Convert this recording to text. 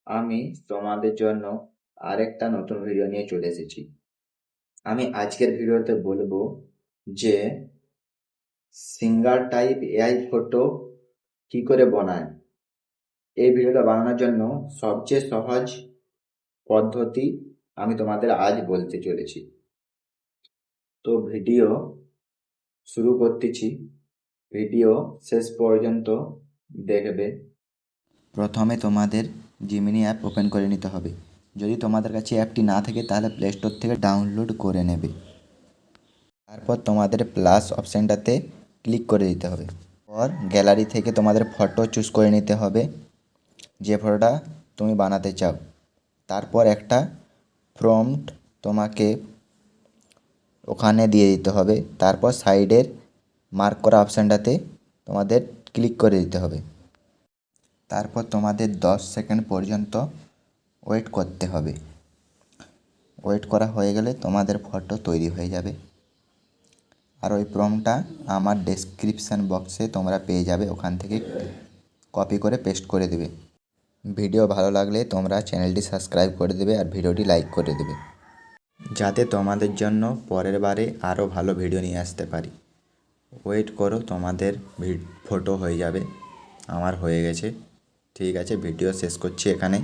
আমি তোমাদের জন্য আরেকটা নতুন ভিডিও নিয়ে চলে এসেছি। আমি আজকের ভিডিওতে বলবো যে সিঙ্গার টাইপ এআই ফটো কি করে বানায়। এই ভিডিওটা বানানোর জন্য সবচেয়ে সহজ পদ্ধতি আমি তোমাদের আজ বলতে চলেছি। তো ভিডিও শুরু করতেছি, ভিডিও শেষ পর্যন্ত দেখবে। প্রথমে তোমাদের জিমিনি অ্যাপ ওপেন করে নিতে হবে। যদি তোমাদের কাছে অ্যাপটি না থাকে তাহলে প্লে স্টোর থেকে ডাউনলোড করে নেবে। তারপর তোমাদের প্লাস অপশানটাতে ক্লিক করে দিতে হবে। পর গ্যালারি থেকে তোমাদের ফটো চুজ করে নিতে হবে, যে ফটোটা তুমি বানাতে চাও। তারপর একটা প্রম্পট তোমাকে ওখানে দিয়ে দিতে হবে। তারপর সাইডের মার্ক করা অপশানটাতে তোমাদের ক্লিক করে দিতে হবে। তারপর তোমাদের 10 সেকেন্ড পর্যন্ত ওয়েট করতে হবে। ওয়েট করা হয়ে গেলে তোমাদের ফটো তৈরি হয়ে যাবে। আর ওই প্রম্পটটা আমার ডেসক্রিপশান বক্সে তোমরা পেয়ে যাবে, ওখান থেকে কপি করে পেস্ট করে দেবে। ভিডিও ভালো লাগলে তোমরা চ্যানেলটি সাবস্ক্রাইব করে দেবে আর ভিডিওটি লাইক করে দেবে, যাতে তোমাদের জন্য পরের বারে আরও ভালো ভিডিও নিয়ে আসতে পারি। ওয়েট করো, তোমাদের ফটো হয়ে যাবে। আমার হয়ে গেছে। ঠিক আছে, ভিডিও শেষ করছি এখানে।